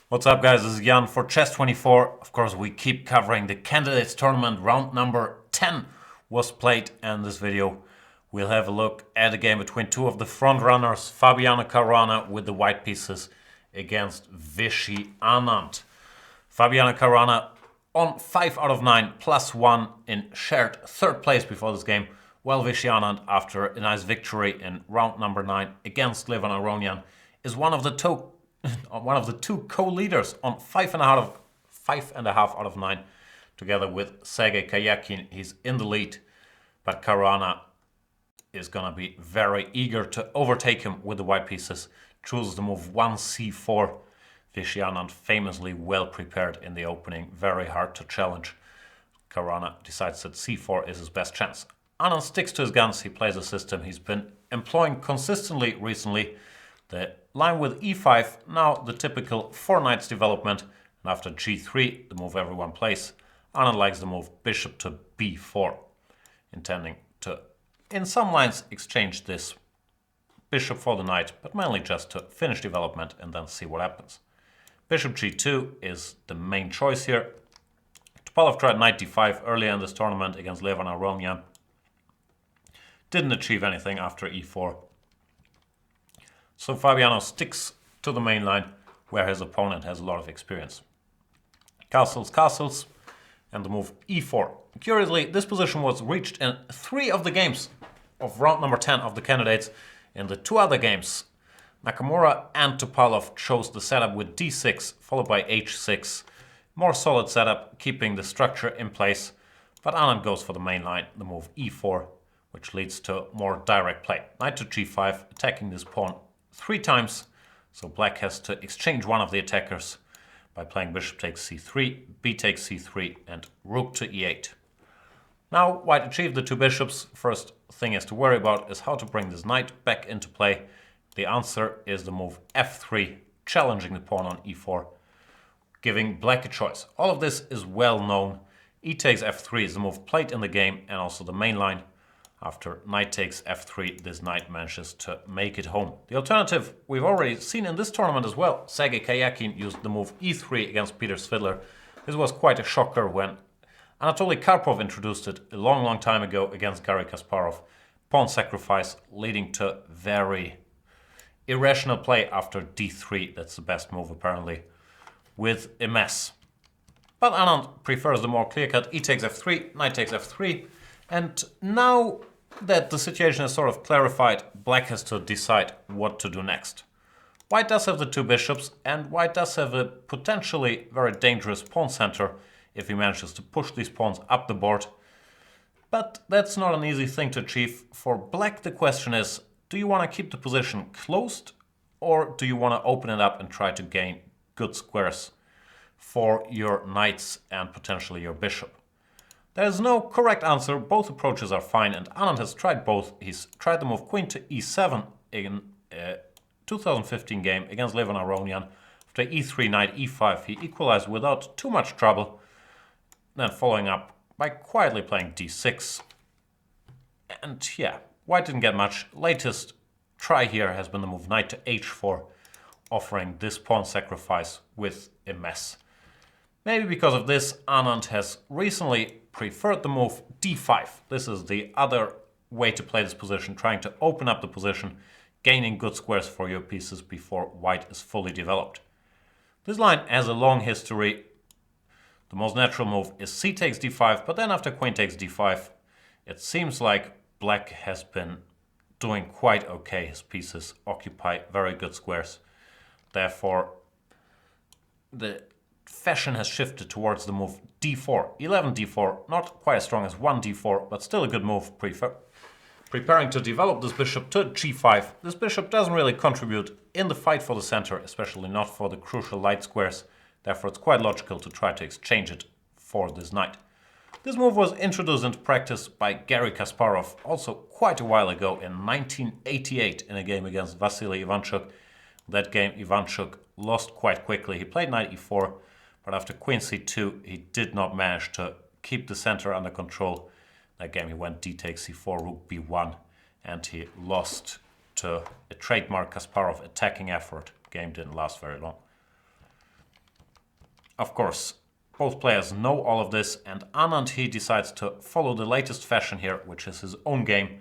What's up, guys? This is Jan for Chess24. Of course, we keep covering the Candidates Tournament. Round number 10 was played, and in this video we'll have a look at a game between two of the front runners, Fabiano Caruana with the white pieces against Vishy Anand. Fabiano Caruana on 5 out of 9 +1 in shared third place before this game, while Vishy Anand, after a nice victory in round number 9 against Levan Aronian, is one of the two co-leaders on 5.5 out of 9, together with Sergei Karyakin. He's in the lead, but Caruana is gonna be very eager to overtake him with the white pieces. Chooses the move 1c4. Vishy Anand famously well prepared in the opening, very hard to challenge. Caruana decides that c4 is his best chance. Anand sticks to his guns. He plays a system he's been employing consistently recently. The line with e5, now the typical 4 knights development, and after g3, the move everyone plays, Anand likes the move bishop to b4, intending to, in some lines, exchange this bishop for the knight, but mainly just to finish development and then see what happens. Bishop g2 is the main choice here. Topalov tried knight d5 earlier in this tournament against Levan Aronian. Didn't achieve anything after e4. So Fabiano sticks to the main line, where his opponent has a lot of experience. Castles, and the move e4. Curiously, this position was reached in 3 of the games of round number 10 of the candidates. In the 2 other games, Nakamura and Topalov chose the setup with d6, followed by h6. More solid setup, keeping the structure in place, but Anand goes for the main line, the move e4, which leads to more direct play. Knight to g5, attacking this pawn 3 times, so black has to exchange one of the attackers by playing bishop takes c3, b takes c3, and rook to e8. Now white achieved the 2 bishops. First thing is to worry about is how to bring this knight back into play. The answer is the move f3, challenging the pawn on e4, giving black a choice. All of this is well known. E takes f3 is the move played in the game and also the main line. After knight takes f3, this knight manages to make it home. The alternative we've already seen in this tournament as well. Sergei Karyakin used the move e3 against Peter Svidler. This was quite a shocker when Anatoly Karpov introduced it a long time ago against Garry Kasparov. Pawn sacrifice leading to very irrational play after d3. That's the best move apparently, with a mess. But Anand prefers the more clear-cut e takes f3, knight takes f3. And now that the situation is sort of clarified, black has to decide what to do next. White does have the 2 bishops, and white does have a potentially very dangerous pawn center if he manages to push these pawns up the board. But that's not an easy thing to achieve. For black, the question is, do you want to keep the position closed, or do you want to open it up and try to gain good squares for your knights and potentially your bishop? There is no correct answer. Both approaches are fine, and Anand has tried both. He's tried the move queen to e7 in a 2015 game against Levan Aronian. After e3, knight e5, he equalized without too much trouble. Then following up by quietly playing d6. And yeah, white didn't get much. Latest try here has been the move knight to h4, offering this pawn sacrifice with a mess. Maybe because of this, Anand has recently preferred the move d5. This is the other way to play this position, trying to open up the position, gaining good squares for your pieces before white is fully developed. This line has a long history. The most natural move is c takes d5, but then after queen takes d5, it seems like black has been doing quite okay. His pieces occupy very good squares. Therefore, the fashion has shifted towards the move d4. 11 d4, not quite as strong as 1 d4, but still a good move. Preparing to develop this bishop to g5. This bishop doesn't really contribute in the fight for the center, especially not for the crucial light squares. Therefore, it's quite logical to try to exchange it for this knight. This move was introduced into practice by Garry Kasparov also quite a while ago in 1988 in a game against Vasily Ivanchuk. That game, Ivanchuk lost quite quickly. He played knight e4, but after queen c2, he did not manage to keep the center under control. That game he went d takes c4, rook b1, and he lost to a trademark Kasparov attacking effort. Game didn't last very long. of course, both players know all of this, and Anand, he decides to follow the latest fashion here, which is his own game,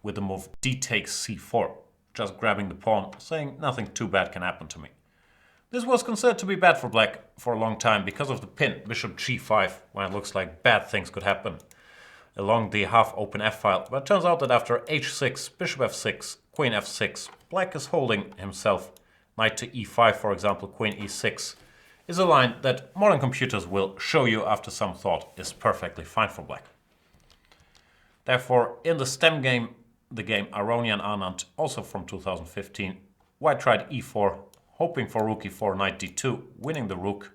with the move d takes c4, just grabbing the pawn, saying nothing too bad can happen to me. This was considered to be bad for black for a long time because of the pin, bishop g5, when it looks like bad things could happen along the half-open f-file, but it turns out that after h6, bishop f6, queen f6, black is holding himself. Knight to e5, for example, queen e6, is a line that modern computers will show you after some thought is perfectly fine for black. Therefore, in the stem game, the game Aronian Anand, also from 2015, white tried e4, hoping for rook e4, knight d2, winning the rook.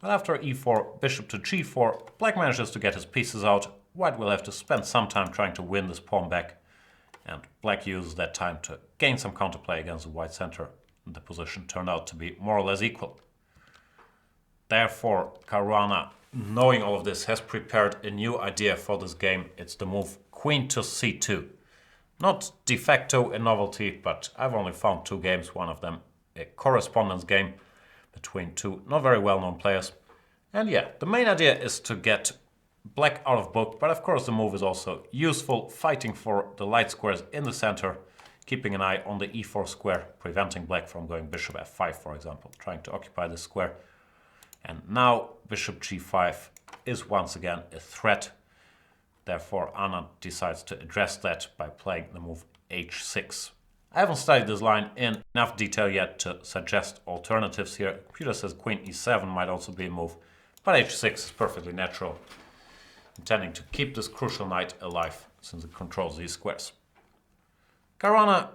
But after e4, bishop to g4, black manages to get his pieces out. White will have to spend some time trying to win this pawn back, and black uses that time to gain some counterplay against the white center. The position turned out to be more or less equal. Therefore, Caruana, knowing all of this, has prepared a new idea for this game. It's the move queen to c2. Not de facto a novelty, but I've only found 2 games, one of them a correspondence game between 2 not very well-known players. And yeah, the main idea is to get black out of book, but of course the move is also useful, fighting for the light squares in the center, keeping an eye on the e4 square, preventing black from going bishop f5, for example, trying to occupy this square. And now bishop g5 is once again a threat. Therefore, Anand decides to address that by playing the move h6. I haven't studied this line in enough detail yet to suggest alternatives here. The computer says queen e7 might also be a move, but h6 is perfectly natural, intending to keep this crucial knight alive since it controls these squares. Caruana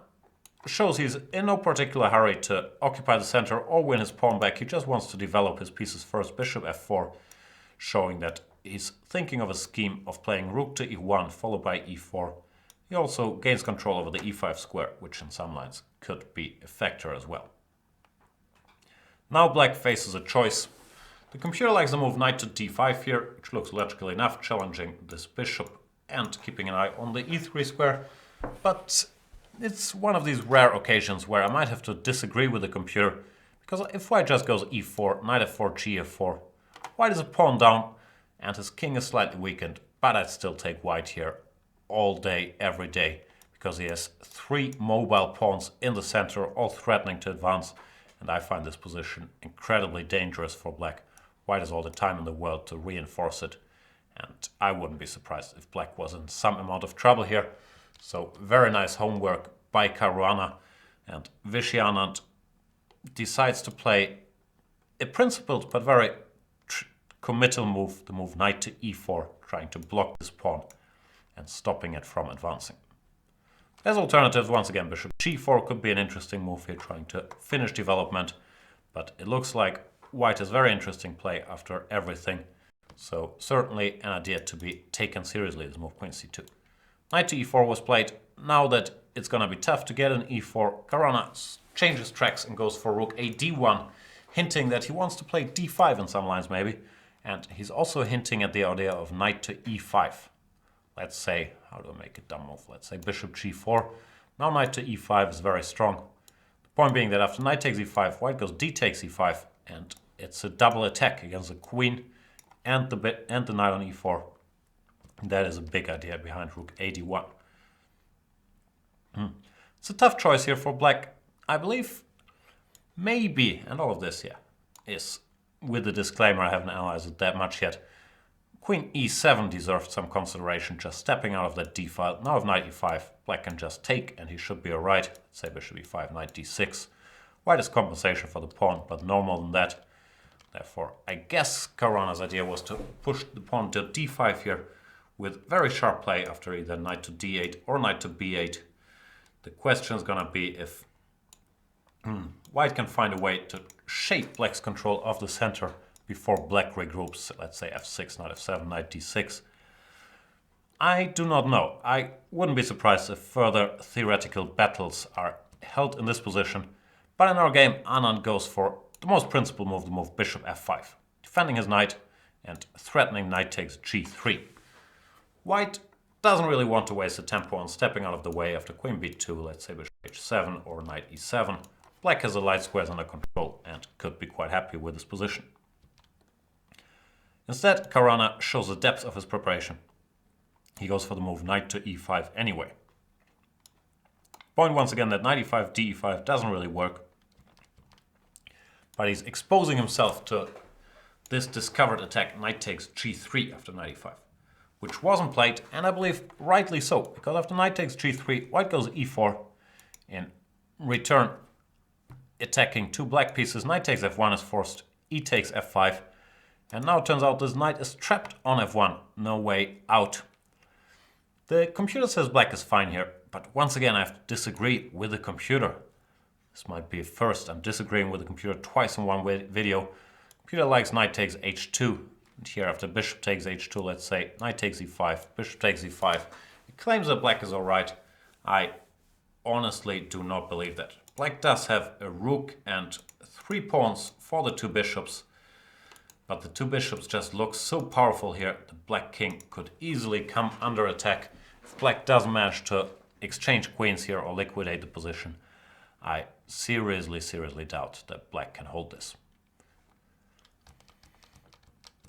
shows he's in no particular hurry to occupy the center or win his pawn back. He just wants to develop his pieces first. Bishop f4, showing that he's thinking of a scheme of playing rook to e1 followed by e4. He also gains control over the e5 square, which in some lines could be a factor as well. Now black faces a choice. The computer likes the move knight to d5 here, which looks logical enough, challenging this bishop and keeping an eye on the e3 square. But it's one of these rare occasions where I might have to disagree with the computer, because if white just goes e4, knight f4, g4, white is a pawn down and his king is slightly weakened, but I'd still take white here all day, every day, because he has 3 mobile pawns in the center, all threatening to advance, and I find this position incredibly dangerous for black. White has all the time in the world to reinforce it, and I wouldn't be surprised if black was in some amount of trouble here. So very nice homework by Caruana, and Vishy Anand decides to play a principled but very committal move, the move knight to e4, trying to block this pawn and stopping it from advancing. As alternatives, once again, bishop g4 could be an interesting move here, trying to finish development, but it looks like white is very interesting play after everything, so certainly an idea to be taken seriously, this move queen c2. Knight to e4 was played. Now that it's going to be tough to get an e4, Caruana changes tracks and goes for rook a d1, hinting that he wants to play d5 in some lines maybe, and he's also hinting at the idea of knight to e5. Let's say, how do I make a dumb move? Let's say bishop g4. Now knight to e5 is very strong. The point being that after knight takes e5, white goes d takes e5, and it's a double attack against the queen and the knight on e4. That is a big idea behind rook a d1. It's a tough choice here for black. I believe maybe, and all of this here is with the disclaimer, I haven't analyzed it that much yet. Queen e7 deserved some consideration, just stepping out of that d file. Now with knight e5, black can just take and he should be alright. Let's say bishop e5, knight d6. White is compensation for the pawn, but no more than that. Therefore, I guess Caruana's idea was to push the pawn to d5 here with very sharp play after either knight to d8 or knight to b8. The question is going to be if white can find a way to shape black's control of the center before black regroups. Let's say f6, knight f7, knight d6. I do not know. I wouldn't be surprised if further theoretical battles are held in this position. But in our game, Anand goes for the most principled move, the move bishop f5, defending his knight and threatening knight takes g3. White doesn't really want to waste the tempo on stepping out of the way after queen b2, let's say bishop h7 or knight e7. black has the light squares under control and could be quite happy with his position. Instead, Caruana shows the depth of his preparation. He goes for the move knight to e5 anyway. Point once again that knight e5, d e5 doesn't really work, but he's exposing himself to this discovered attack knight takes g3 after knight e5, which wasn't played, and I believe rightly so, because after knight takes g3, white goes e4, in return attacking two black pieces. Knight takes f1 is forced, e takes f5, and now it turns out this knight is trapped on f1, no way out. The computer says black is fine here, but once again I have to disagree with the computer. This might be a first. I'm disagreeing with the computer twice in one video. Computer likes knight takes h2. And here after bishop takes h2, let's say knight takes e5, bishop takes e5. It claims that black is alright. I honestly do not believe that. Black does have a rook and 3 pawns for the 2 bishops. But the 2 bishops just look so powerful here. The black king could easily come under attack. If black doesn't manage to exchange queens here or liquidate the position, I seriously doubt that black can hold this.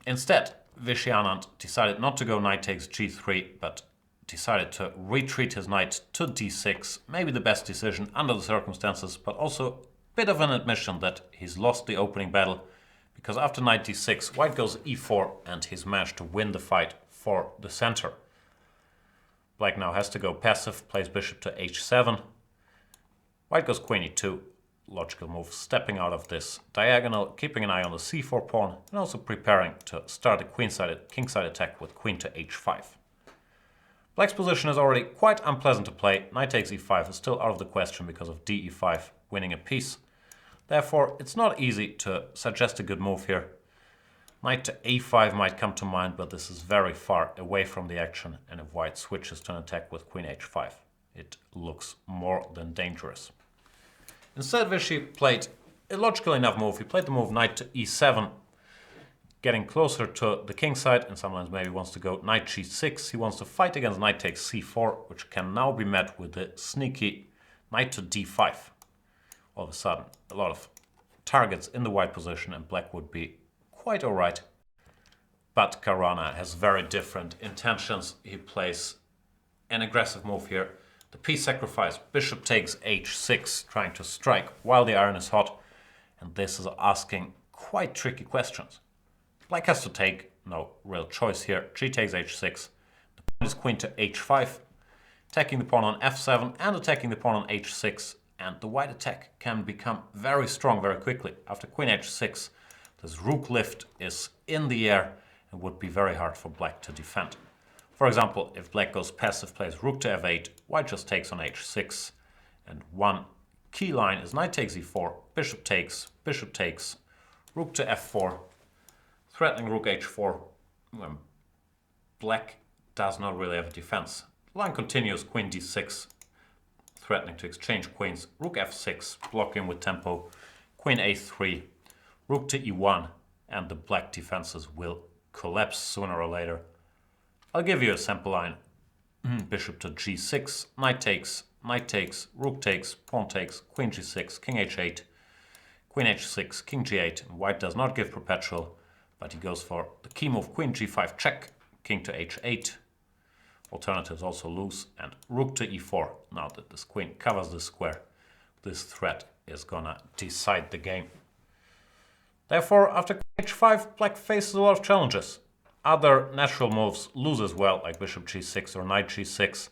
Instead, Vishy Anand decided not to go knight takes g3, but decided to retreat his knight to d6. Maybe the best decision under the circumstances, but also a bit of an admission that he's lost the opening battle, because after knight d6, white goes e4 and he's managed to win the fight for the center. Black now has to go passive, plays bishop to h7. White goes queen e2. Logical move, stepping out of this diagonal, keeping an eye on the c4 pawn, and also preparing to start a kingside attack with queen to h5. Black's position is already quite unpleasant to play. Knight takes e5 is still out of the question because of d e5 winning a piece. Therefore, it's not easy to suggest a good move here. Knight to a5 might come to mind, but this is very far away from the action, and if white switches to an attack with queen h5, it looks more than dangerous. Instead, Vishy played a logical enough move. He played the move knight to e7, getting closer to the king side, and sometimes maybe wants to go knight g6. He wants to fight against knight takes c4, which can now be met with the sneaky knight to d5. All of a sudden, a lot of targets in the white position, and black would be quite alright. But Caruana has very different intentions. He plays an aggressive move here. The piece sacrifice, bishop takes h6, trying to strike while the iron is hot. And this is asking quite tricky questions. Black has to take, no real choice here. G takes h6. The pawn is queen to h5, attacking the pawn on f7 and attacking the pawn on h6. And the white attack can become very strong very quickly. After queen h6, this rook lift is in the air and would be very hard for black to defend. For example, if black goes passive, plays rook to f8, white just takes on h6, and one key line is knight takes e4, bishop takes, rook to f4, threatening rook h4, when black does not really have a defense. The line continues, queen d6, threatening to exchange queens, rook f6, blocking with tempo, queen a3, rook to e1, and the black defenses will collapse sooner or later. I'll give you a sample line. Bishop to g6, knight takes, rook takes, pawn takes, queen g6, king h8, queen h6, king g8. And white does not give perpetual, but he goes for the key move, queen g5 check, king to h8. Alternatives also loose, and rook to e4. Now that this queen covers the square, this threat is gonna decide the game. Therefore, after queen h5, black faces a lot of challenges. Other natural moves lose as well, like bishop g6 or knight g6.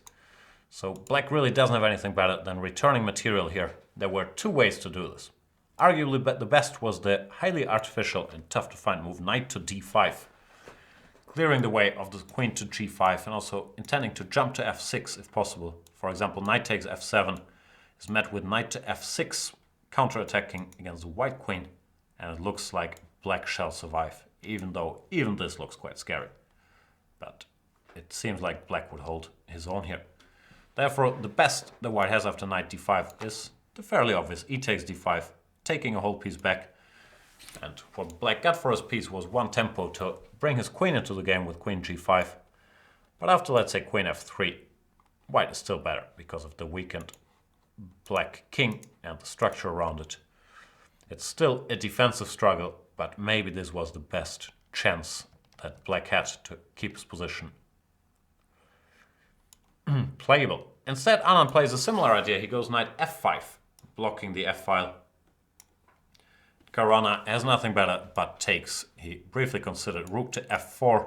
So black really doesn't have anything better than returning material here. There were 2 ways to do this. Arguably the best was the highly artificial and tough to find move knight to d5, clearing the way of the queen to g5 and also intending to jump to f6 if possible. For example, knight takes f7 is met with knight to f6, counterattacking against the white queen, and it looks like black shall survive. Even though even this looks quite scary. But it seems like black would hold his own here. Therefore, the best that white has after knight d5 is the fairly obvious e takes d5, taking a whole piece back. And what black got for his piece was one tempo to bring his queen into the game with queen g5. But after, let's say, queen f3, white is still better because of the weakened black king and the structure around it. It's still a defensive struggle, but maybe this was the best chance that black had to keep his position playable. Instead, Anand plays a similar idea. He goes knight f5, blocking the f-file. Caruana has nothing better but takes. He briefly considered rook to f4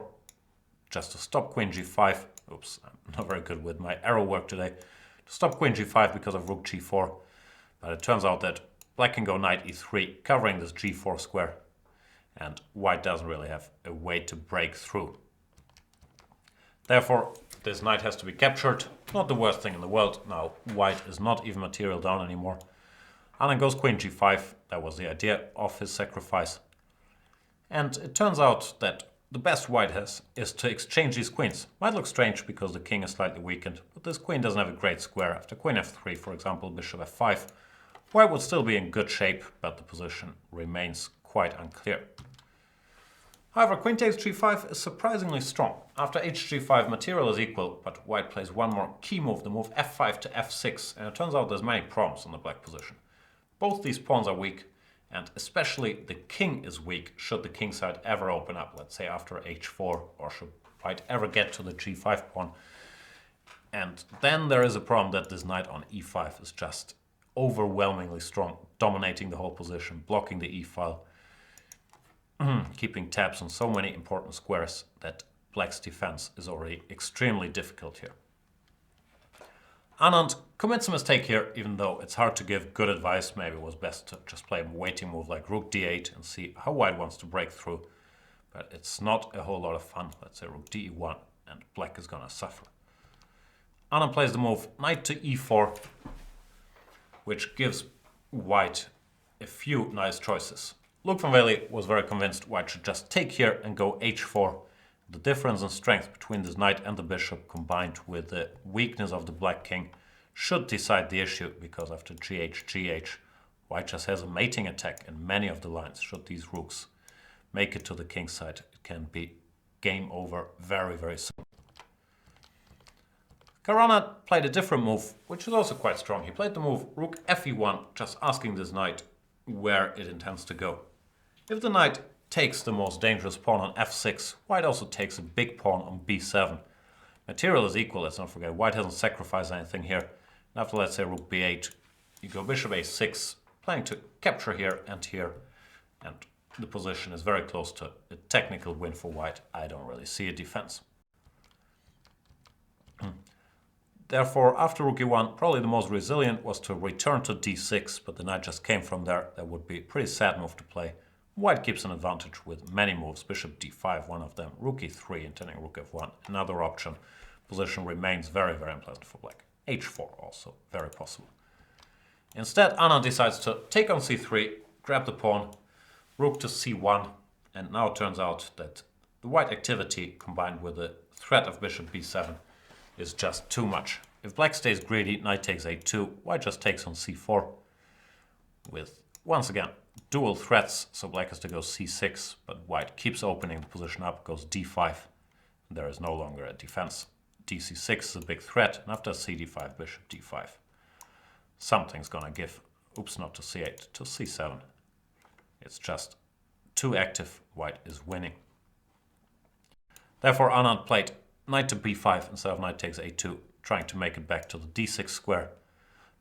just to stop queen g5. Oops, I'm not very good with my arrow work today. To stop queen g5 because of rook g4. But it turns out that black can go knight e3, covering this g4 square. And white doesn't really have a way to break through. Therefore, this knight has to be captured. Not the worst thing in the world. Now, white is not even material down anymore. Anand goes queen g5. That was the idea of his sacrifice. And it turns out that the best white has is to exchange these queens. Might look strange because the king is slightly weakened, but this queen doesn't have a great square. After queen f3, for example, bishop f5, white would still be in good shape, but the position remains quite unclear. However, queen takes g5 is surprisingly strong. After hg5, material is equal, but white plays one more key move, the move f5 to f6, and it turns out there's many problems in the black position. Both these pawns are weak, and especially the king is weak should the king side ever open up, let's say after h4, or should white ever get to the g5 pawn. And then there is a problem that this knight on e5 is just overwhelmingly strong, dominating the whole position, blocking the e-file, keeping tabs on so many important squares that black's defense is already extremely difficult here. Anand commits a mistake here, even though it's hard to give good advice. Maybe it was best to just play a waiting move like rook d8 and see how white wants to break through. But it's not a whole lot of fun. Let's say rook d1 and black is gonna suffer. Anand plays the move knight to e4, which gives white a few nice choices. Luke van Wely was very convinced white should just take here and go h4. The difference in strength between this knight and the bishop, combined with the weakness of the black king, should decide the issue, because after gh, white just has a mating attack in many of the lines. Should these rooks make it to the king side, it can be game over very, very soon. Caruana played a different move, which is also quite strong. He played the move rook fe1, just asking this knight where it intends to go. If the knight takes the most dangerous pawn on f6, white also takes a big pawn on b7. Material is equal, let's not forget. White hasn't sacrificed anything here. And after, let's say, rook b8, you go bishop a6, planning to capture here and here. And the position is very close to a technical win for white. I don't really see a defense. Therefore, after rook e1, probably the most resilient was to return to d6, but the knight just came from there. That would be a pretty sad move to play. White keeps an advantage with many moves. Bishop d5, one of them. Rook e3, intending rook f1, another option. Position remains very, very unpleasant for black. h4 also, very possible. Instead, Anand decides to take on c3, grab the pawn, rook to c1, and now it turns out that the white activity combined with the threat of bishop b7 is just too much. If black stays greedy, knight takes a2, white just takes on c4 with, once again, dual threats, so black has to go c6, but white keeps opening the position up, goes d5. There is no longer a defense. dc6 is a big threat, and after cd5, bishop d5. Something's gonna give. Oops, not to c8, to c7. It's just too active. White is winning. Therefore, Anand played knight to b5 instead of knight takes a2, trying to make it back to the d6 square.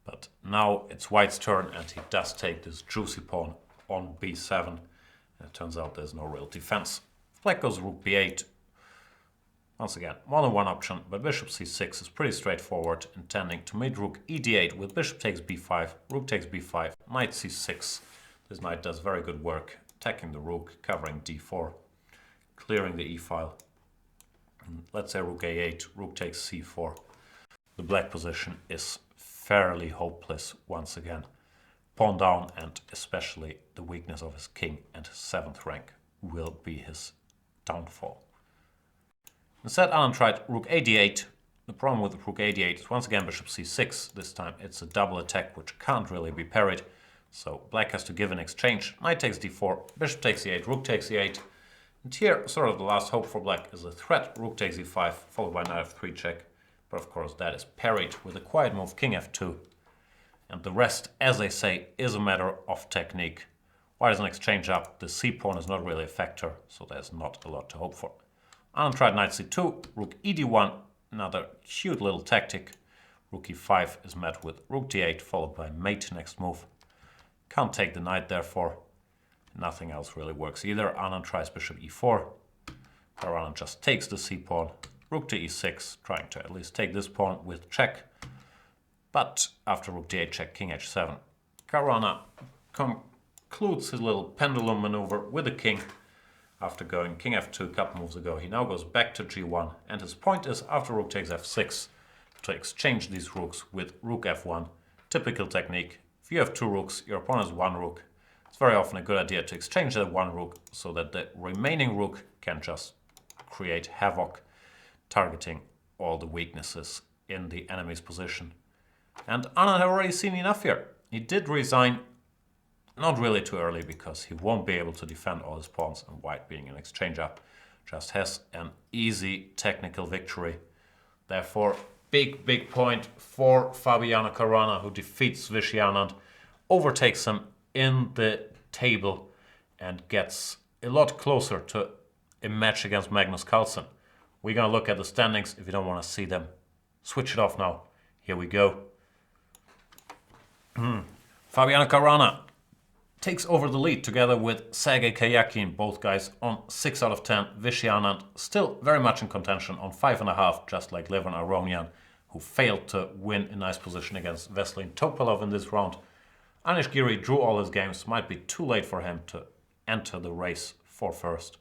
But now it's white's turn, and he does take this juicy pawn on b7. And it turns out there's no real defense. Black goes rook b8. Once again, more than one option, but bishop c6 is pretty straightforward, intending to mate rook ed8 with bishop takes b5, rook takes b5, knight c6. This knight does very good work, attacking the rook, covering d4, clearing the e-file. Let's say rook a8, rook takes c4. The black position is fairly hopeless once again. Pawn down, and especially the weakness of his king and his 7th rank will be his downfall. Instead, Anand tried rook ad8. The problem with rook ad8 is once again bishop c6. This time it's a double attack which can't really be parried. So black has to give an exchange. Knight takes d4, bishop takes e8, rook takes e8. And here, sort of the last hope for black is a threat. Rook takes e5, followed by knight f3 check. But of course that is parried with a quiet move, king f2. And the rest, as they say, is a matter of technique. White is an exchange up. The c-pawn is not really a factor, so there's not a lot to hope for. Anand tried knight c2, rook ed1, another cute little tactic. Rook e5 is met with rook d8, followed by mate next move. Can't take the knight, therefore. Nothing else really works either. Anand tries bishop e4. Caruana just takes the c-pawn. Rook to e6, trying to at least take this pawn with check. But after rook d8 check, king h7, Caruana concludes his little pendulum maneuver with the king. After going king f2 a couple moves ago, he now goes back to g1. And his point is, after rook takes f6, to exchange these rooks with rook f1. Typical technique. If you have two rooks, your opponent has one rook. It's very often a good idea to exchange that one rook so that the remaining rook can just create havoc, targeting all the weaknesses in the enemy's position. And Anand had already seen enough here. He did resign, not really too early, because he won't be able to defend all his pawns, and white, being an exchange up, just has an easy technical victory. Therefore, big point for Fabiano Caruana, who defeats Vishy Anand, overtakes him in the table, and gets a lot closer to a match against Magnus Carlsen. We're going to look at the standings. If you don't want to see them, switch it off now. Here we go. Fabiano Caruana takes over the lead together with Sergei Karyakin, both guys on 6 out of 10. Vishy Anand still very much in contention on 5.5, just like Levon Aronian, who failed to win a nice position against Veselin Topalov in this round. Anish Giri drew all his games, might be too late for him to enter the race for first.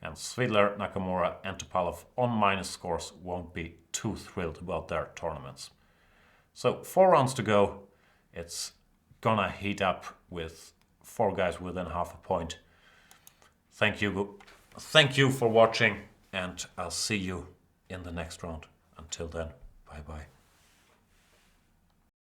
And Svidler, Nakamura and Topalov on minus scores won't be too thrilled about their tournaments. So 4 rounds to go. It's gonna heat up with 4 guys within half a point. Thank you for watching, and I'll see you in the next round. Until then, bye bye.